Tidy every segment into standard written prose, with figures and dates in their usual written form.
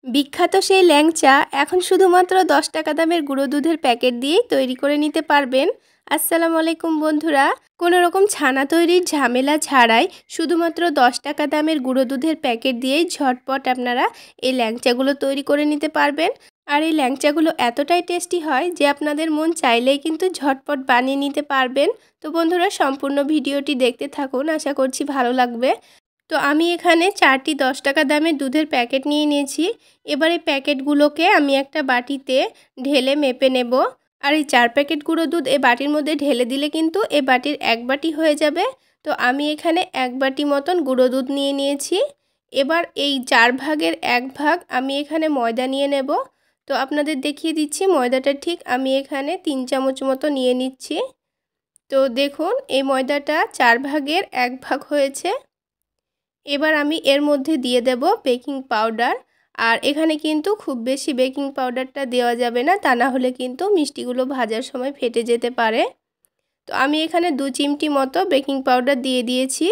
বিখ্যাত সেই ল্যাংচা এখন শুধুমাত্র 10 টাকা দামের গুঁড়ো দুধের প্যাকেট দিয়েই তৈরি করে নিতে পারবেন। আসসালামু আলাইকুম বন্ধুরা, কোনো রকম ছানা তৈরির ঝামেলা ছাড়াই শুধুমাত্র 10 টাকা দামের গুঁড়ো দুধের প্যাকেট দিয়েই ঝটপট আপনারা এই ল্যাংচাগুলো তৈরি করে নিতে পারবেন। আর এই ল্যাংচাগুলো এতটাই টেস্টি হয় যে আপনাদের মন চাইলেই কিন্তু ঝটপট বানিয়ে নিতে পারবেন। তো বন্ধুরা, সম্পূর্ণ ভিডিওটি দেখতে থাকুন, আশা করছি ভালো লাগবে। তো আমি এখানে 4টি 10 টাকা দামের দুধের প্যাকেট নিয়ে নিয়েছি। এবার এই প্যাকেটগুলোকে আমি একটা বাটিতে ঢেলে মেপে নেব। আর এই 4 প্যাকেট গুঁড়ো দুধ এই বাটির মধ্যে ঢেলে দিলে কিন্তু এই বাটির 1 বাটি হয়ে যাবে। তো আমি এখানে 1 বাটি মতন গুঁড়ো দুধ নিয়ে নিয়েছি। এবার এই 4 ভাগের 1 ভাগ আমি এখানে ময়দা নিয়ে নেব। তো আপনাদের দেখিয়ে দিচ্ছি, ময়দাটা ঠিক আমি এখানে 3 চামচ মতো নিয়ে নিচ্ছি। তো দেখুন, এই ময়দাটা 4 ভাগের 1 ভাগ হয়েছে। এবার আমি এর মধ্যে দিয়ে দেব বেকিং পাউডার। আর এখানে কিন্তু খুব বেশি বেকিং পাউডারটা দেওয়া যাবে না, তা না হলে কিন্তু মিষ্টিগুলো ভাজার সময় ফেটে যেতে পারে। তো আমি এখানে 2 চিমটি মতো বেকিং পাউডার দিয়ে দিয়েছি।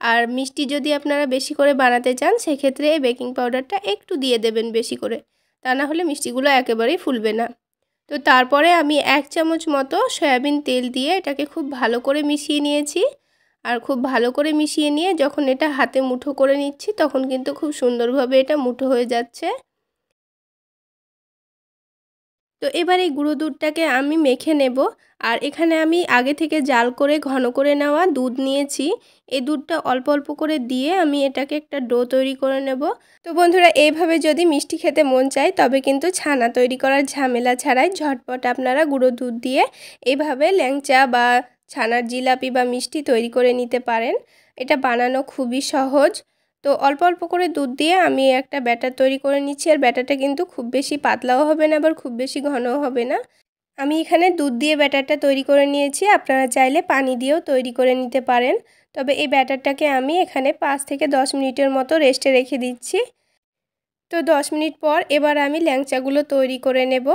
আর মিষ্টি যদি আপনারা বেশি করে বানাতে চান সেক্ষেত্রে এই বেকিং পাউডারটা একটু দিয়ে দেবেন বেশি করে, তা না হলে মিষ্টিগুলো একেবারেই ফুলবে না। তো তারপরে আমি 1 চামচ মতো সয়াবিন তেল দিয়ে এটাকে খুব ভালো করে মিশিয়ে নিয়েছি। আর খুব ভালো করে মিশিয়ে নিয়ে যখন এটা হাতে মুঠো করে নিচ্ছি তখন কিন্তু খুব সুন্দরভাবে এটা মুঠো হয়ে যাচ্ছে। তো এবার এই গুঁড়ো দুধটাকে আমি মেখে নেব। আর এখানে আমি আগে থেকে জাল করে ঘন করে নেওয়া দুধ নিয়েছি। এই দুধটা অল্প অল্প করে দিয়ে আমি এটাকে একটা ডো তৈরি করে নেব। তো বন্ধুরা, এইভাবে যদি মিষ্টি খেতে মন চায় তবে কিন্তু ছানা তৈরি করার ঝামেলা ছাড়াই ঝটপট আপনারা গুঁড়ো দুধ দিয়ে এইভাবে ল্যাংচা বা ছানার জিলাপি বা মিষ্টি তৈরি করে নিতে পারেন। এটা বানানো খুবই সহজ। তো অল্প অল্প করে দুধ দিয়ে আমি একটা ব্যাটার তৈরি করে নিচ্ছি। আর ব্যাটারটা কিন্তু খুব বেশি পাতলাও হবে না, আবার খুব বেশি ঘনও হবে না। আমি এখানে দুধ দিয়ে ব্যাটারটা তৈরি করে নিয়েছি, আপনারা চাইলে পানি দিয়েও তৈরি করে নিতে পারেন। তবে এই ব্যাটারটাকে আমি এখানে 5 থেকে 10 মিনিটের মতো রেস্টে রেখে দিচ্ছি। তো 10 মিনিট পর এবার আমি ল্যাংচাগুলো তৈরি করে নেব।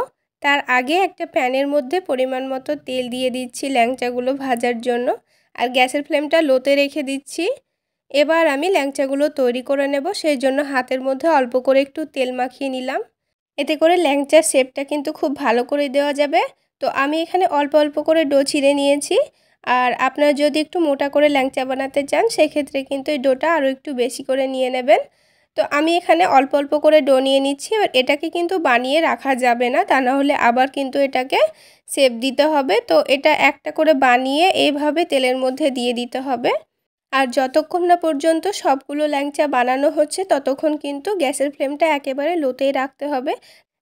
তার আগে একটা প্যানের মধ্যে পরিমাণ মতো তেল দিয়ে দিচ্ছি ল্যাংচাগুলো ভাজার জন্য। আর গ্যাসের ফ্লেমটা লোতে রেখে দিচ্ছি। এবার আমি ল্যাংচাগুলো তৈরি করে নেব, সেই জন্য হাতের মধ্যে অল্প করে একটু তেল মাখিয়ে নিলাম। এতে করে ল্যাংচার শেপটা কিন্তু খুব ভালো করে দেওয়া যাবে। তো আমি এখানে অল্প অল্প করে ডো ছিঁড়ে নিয়েছি। আর আপনারা যদি একটু মোটা করে ল্যাংচা বানাতে চান সেক্ষেত্রে কিন্তু এই ডোটা আরও একটু বেশি করে নিয়ে নেবেন। তো আমি এখানে অল্প অল্প করে ডো নিয়ে নিচ্ছি। এবার এটাকে কিন্তু বানিয়ে রাখা যাবে না, তা না হলে আবার কিন্তু এটাকে শেপ দিতে হবে। তো এটা একটা করে বানিয়ে এইভাবে তেলের মধ্যে দিয়ে দিতে হবে। আর যতক্ষণ না পর্যন্ত সবগুলো ল্যাংচা বানানো হচ্ছে ততক্ষণ কিন্তু গ্যাসের ফ্লেমটা একেবারে লোতেই রাখতে হবে,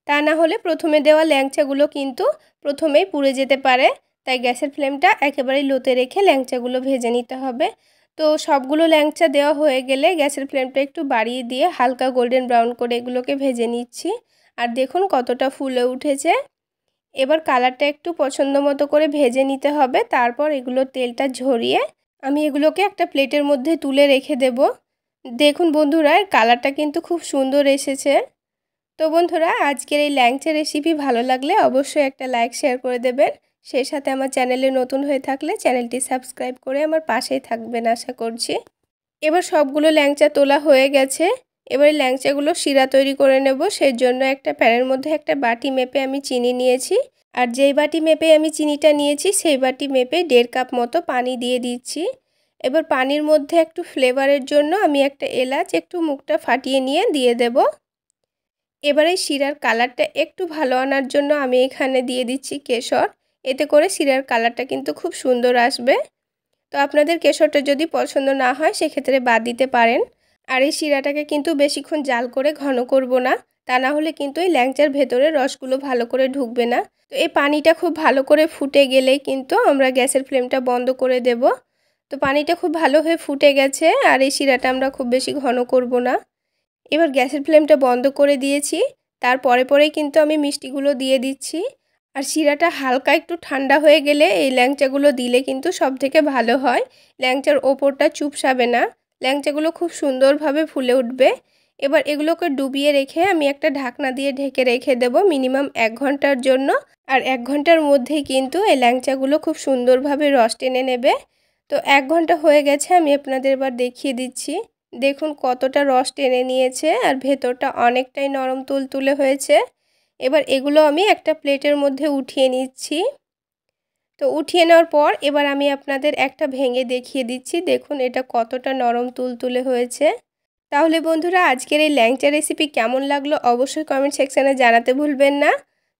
তা না হলে প্রথমে দেওয়া ল্যাংচাগুলো কিন্তু প্রথমেই পুড়ে যেতে পারে। তাই গ্যাসের ফ্লেমটা একেবারেই লোতে রেখে ল্যাংচাগুলো ভেজে নিতে হবে। তো সবগুলো ল্যাংচা দেওয়া হয়ে গেলে গ্যাসের ফ্লেমটা একটু বাড়িয়ে দিয়ে হালকা গোল্ডেন ব্রাউন করে এগুলোকে ভেজে নিচ্ছি। আর দেখুন কতটা ফুলে উঠেছে। এবার কালারটা একটু পছন্দ মতো করে ভেজে নিতে হবে। তারপর এগুলো তেলটা ঝরিয়ে আমি এগুলোকে একটা প্লেটের মধ্যে তুলে রেখে দেব। দেখুন বন্ধুরা, কালারটা কিন্তু খুব সুন্দর এসেছে। তো বন্ধুরা, আজকের এই ল্যাংচা রেসিপি ভালো লাগলে অবশ্যই একটা লাইক শেয়ার করে দেবেন। সেই সাথে আমার চ্যানেলে নতুন হয়ে থাকলে চ্যানেলটি সাবস্ক্রাইব করে আমার পাশেই থাকবেন আশা করছি। এবার সবগুলো ল্যাংচা তোলা হয়ে গেছে। এবার ল্যাংচাগুলো শিরা তৈরি করে নেব। সেই জন্য একটা প্যানের মধ্যে একটা বাটি মেপে আমি চিনি নিয়েছি। আর যেই বাটি মেপে আমি চিনিটা নিয়েছি সেই বাটি মেপে 1.5 কাপ মতো পানি দিয়ে দিচ্ছি। এবার পানির মধ্যে একটু ফ্লেভারের জন্য আমি একটা এলাচ একটু মুখটা ফাটিয়ে নিয়ে দিয়ে দেব। এবার এই শিরার কালারটা একটু ভালো আনার জন্য আমি এখানে দিয়ে দিচ্ছি কেশর। এতে করে শিরার কালারটা কিন্তু খুব সুন্দর আসবে। তো আপনাদের কেশরটা যদি পছন্দ না হয় সেক্ষেত্রে বাদ দিতে পারেন। আর এই শিরাটাকে কিন্তু বেশিক্ষণ জাল করে ঘন করব না, তা না হলে কিন্তু এই ল্যাংচার ভেতরে রসগুলো ভালো করে ঢুকবে না। তো এই পানিটা খুব ভালো করে ফুটে গেলেই কিন্তু আমরা গ্যাসের ফ্লেমটা বন্ধ করে দেব। তো পানিটা খুব ভালো হয়ে ফুটে গেছে। আর এই শিরাটা আমরা খুব বেশি ঘন করব না। এবার গ্যাসের ফ্লেমটা বন্ধ করে দিয়েছি। পরেই কিন্তু আমি মিষ্টিগুলো দিয়ে দিচ্ছি। আর শিরাটা হালকা একটু ঠান্ডা হয়ে গেলে এই ল্যাংচাগুলো দিলে কিন্তু সবথেকে ভালো হয়। ল্যাংচার ওপরটা চুপসাবে না, ল্যাংচাগুলো খুব সুন্দরভাবে ফুলে উঠবে। এবার এগুলোকে ডুবিয়ে রেখে আমি একটা ঢাকনা দিয়ে ঢেকে রেখে দেব মিনিমাম 1 ঘন্টার জন্য। আর 1 ঘন্টার মধ্যেই কিন্তু এই ল্যাংচাগুলো খুব সুন্দরভাবে রস টেনে নেবে। তো 1 ঘন্টা হয়ে গেছে, আমি আপনাদের এবার দেখিয়ে দিচ্ছি। দেখুন কতটা রস টেনে নিয়েছে আর ভেতরটা অনেকটাই নরম তুলতুলে হয়েছে। এবার এগুলো আমি একটা প্লেটের মধ্যে উঠিয়ে নিচ্ছি। তো উঠিয়ে নেওয়ার পর এবার আমি আপনাদের একটা ভেঙে দেখিয়ে দিচ্ছি। দেখুন এটা কতটা নরম তুলতুলে হয়েছে। তাহলে বন্ধুরা আজকের এই ল্যাংচা রেসিপি কেমন লাগলো অবশ্যই কমেন্ট সেকশানে জানাতে ভুলবেন না।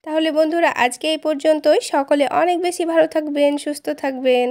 তাহলে বন্ধুরা আজকে এই পর্যন্তই। সকলে অনেক বেশি ভালো থাকবেন, সুস্থ থাকবেন।